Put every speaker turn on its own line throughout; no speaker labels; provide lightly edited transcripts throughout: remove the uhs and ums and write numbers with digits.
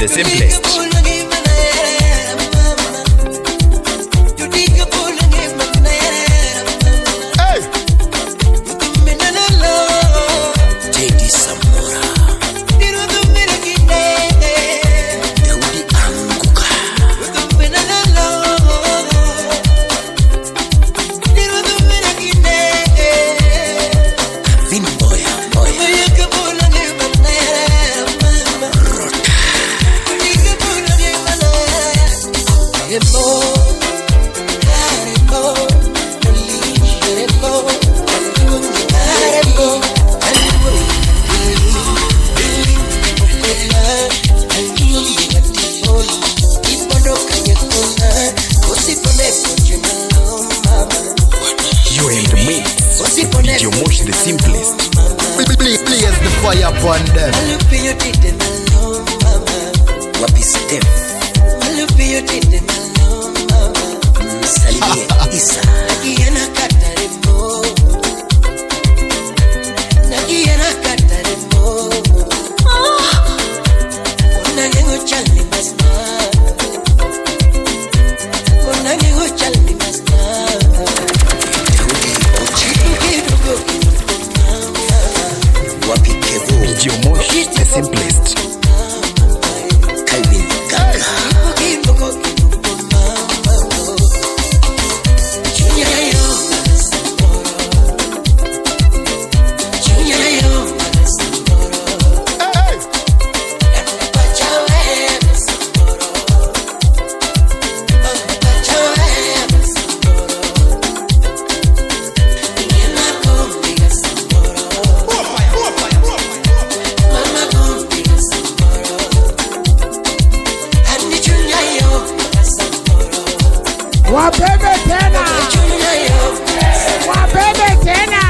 The simplest.
The simplest. Please the fire upon them.
What is them? Salie Isa.
OMOSH, the simplest.
Junior,
Wabebe tena. Wabebe tena.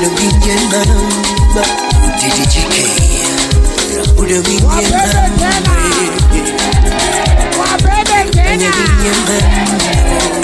wendo winje mama TTGK Rapude winje mama
Wabebe tena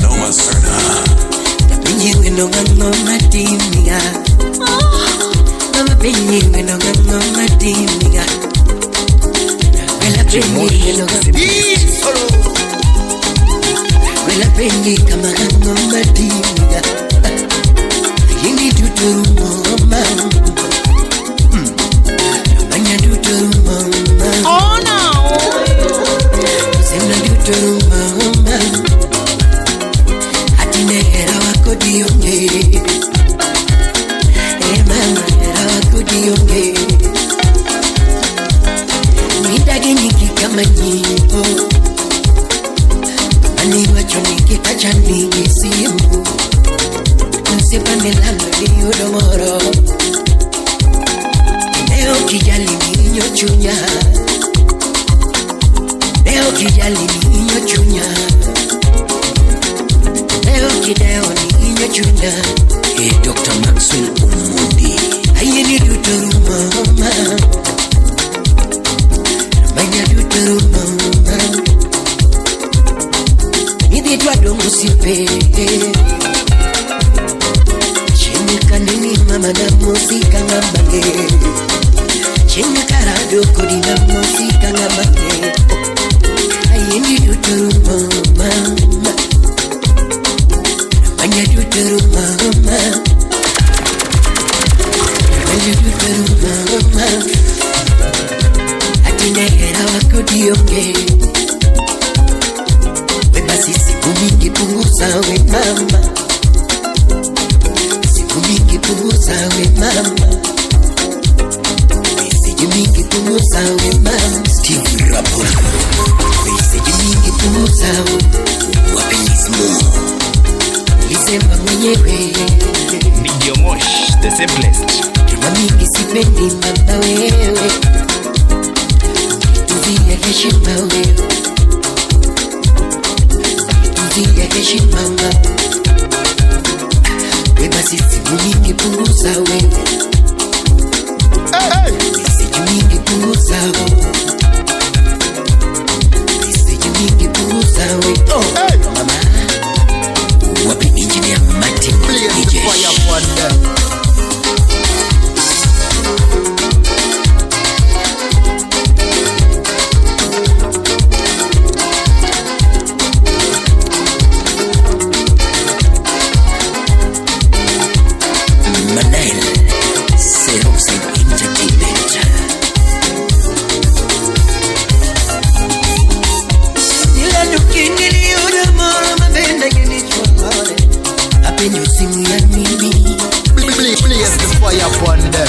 Noma sana.
Tapinyi wendo ngano matimia Mama pinyi wendo ngano matimia Wela pinyi wendo ngano Wela pinyi kama ngano matimia Yindi tuturu mama Manya tuturu mama
Oh no
Semna tuturu mama Atine hera wako dionge mama hera wako dionge Nidage niki kama nyimbo Mani wacho niki kacha niki simu Nsipande lalo liyo domoro Leo kijali niño chunya Leo kijali niño chunya Leo kideo niño chunya Dr. Maxwell Umundi Ayeni duturu mama Manya duturu mama Nidi tuado musipe Kanini mama na musika ngambage Chenga karado kodi na musika ngambage Ayeni duturu mama Manya duturu mama Manya duturu mama Atina hera wako dionge Weba sisi kumingi punguza we mama Mingi punguza we mama Message mingi punguza we mama Steve Rapport Message mingi punguza we Wapenismo Lisema mwenyewe
DJ OMOSH, the simplest.
Kima mingi sipendi mama wewe Tuzie heshima wewe Tuzie heshima mama Weba sisi mingi punguza wewe Message mingi punguza wewe Message mingi punguza wewe Mama Wapi engineer Martin
Blaze the fire upon them. Blaze the fire upon them.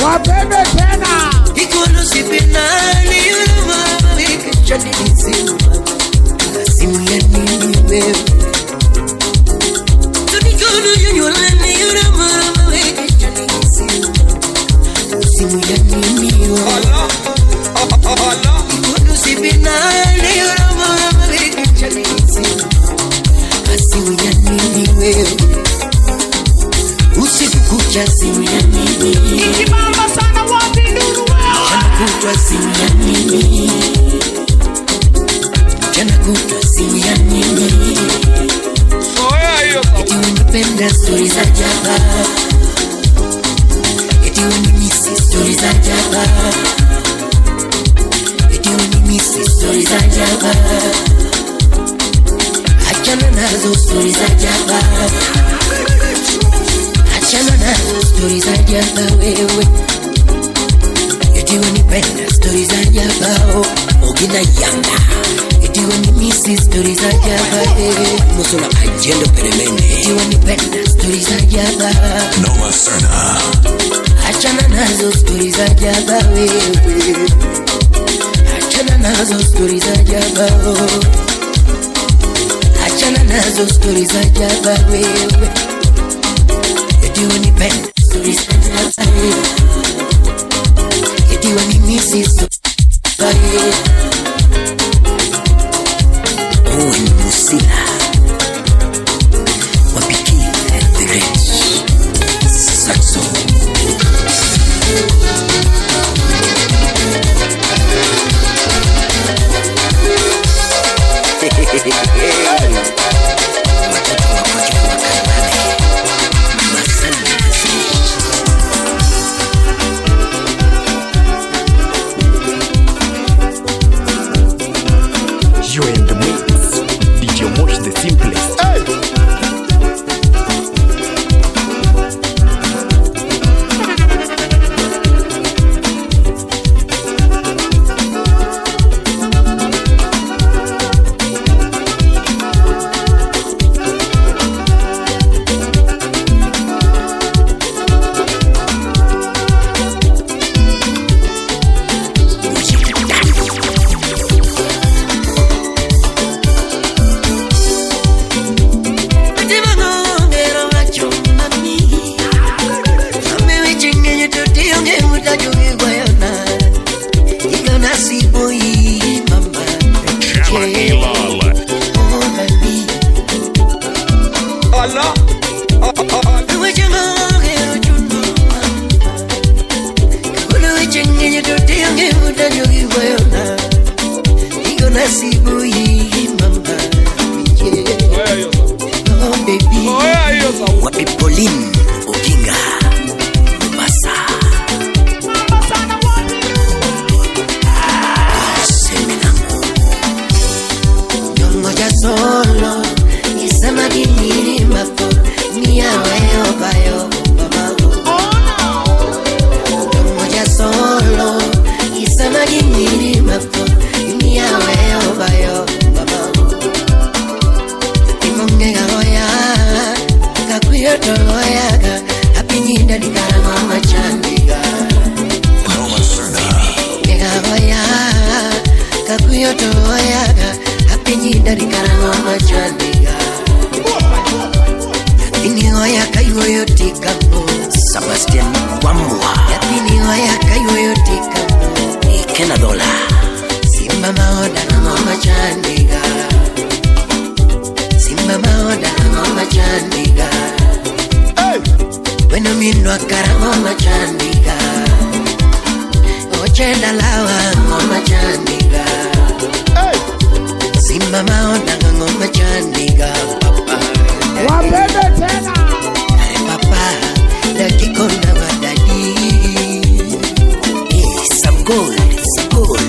Wabebe tena
Usiku kucha simu ya nini
Ikimamba sana wapi nuru wewe
kutwa simu ya nini Jana kutwa simu ya nini Eti unipenda stories za jaba Eti unimisi stories za jaba Eti unimisi stories za jaba Achana nazo stories za jaba Achana nazo stories za jaba wewe Eti unipenda stories za jaba Ogina yanga Eti unimisi stories za jaba Musula ajendo peremende Eti unipenda stories za jaba
Noma sana.
Achana nazo stories za jaba wewe Achana nazo stories za jaba Achana nazo stories za jaba wewe Eti unipenda stories za jaba Eti unimisi stories za jaba Priscilla Wapiki the Great Saxo
You're in the mix. DJ OMOSH the simplest.
Sebastian Wambua Yapini waya kayo yotika Ikena dola Simba maoda na mama chandiga Simba maoda na mama chandiga Weno minwa kara mama chandiga Ochenda lawa mama chandiga Simba maoda na mama chandiga Papa
Wapende tena
Papa the Kikonda Daddy. Hey, some gold, some gold.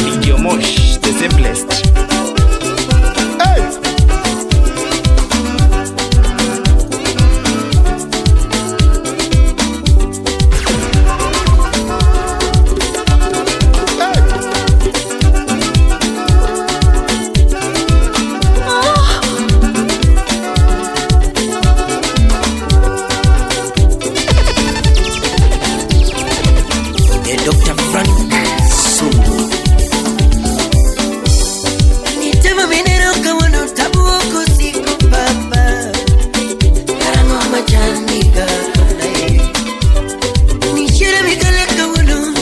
DJ OMOSH the simplest.
Dr. Frank Sungu Nitema minero kawono tabu wako siku papa Karango machandiga nae Nishira mikale kawono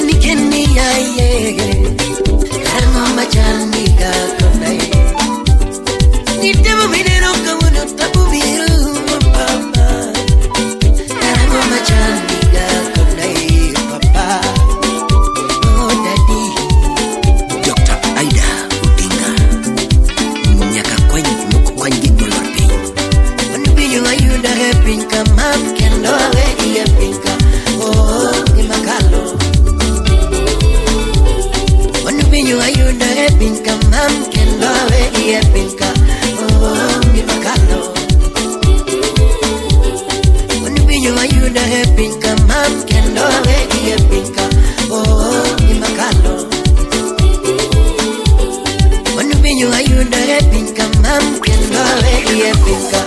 Nikeni ya ye Karango machandiga nae Nitema minero kawono tabu biru papa Karango machandiga nae Pinka mam kendo we ia pinka oh ni makalo Wanu binyu ayuda he pinka mam kendo we ia pinka oh ni makalo Wanu binyu ayuda he pinka mam kendo we ia pinka oh ni makalo Wanu binyu ayuda he pinka mam kendo we ia pinka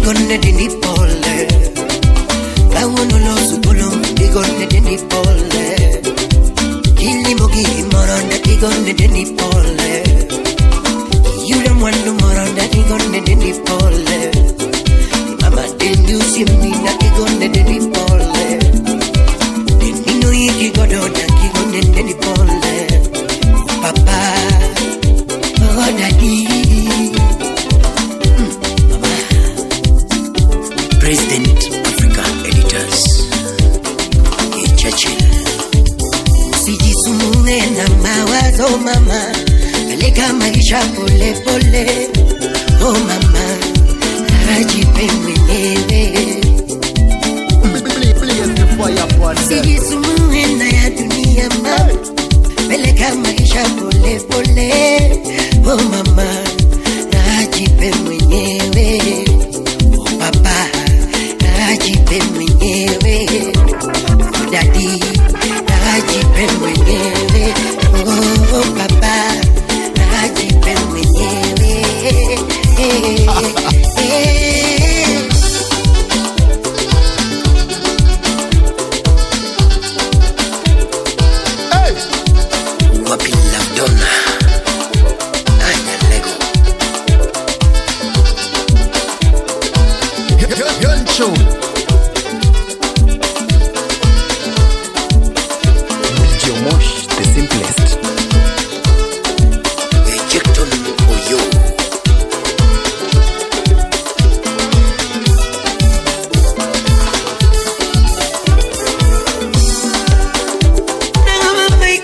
Gonne dini pole Kawono lo supolo Digonne dini pole Kili mogi moronda Digonne dini pole Yura mwandu moronda Digonne dini pole Mama President Africa Editors Churchill. Sijisumbue na mawazo mama, peleka maisha pole pole. Oh mama, ajipe mwenyewe. Sijisumbue na ya dunia mama, peleka maisha pole pole. Oh mama, ajipe mwenyewe. Oh papa, ajipe mwenyewe. Daddy, ajipe mwenyewe. Oh papa, ajipe mwenyewe. Wapi Lavdona Anya Lego
Yoncho
DJ OMOSH, the simplest.
Ejecton Oyo. Come on,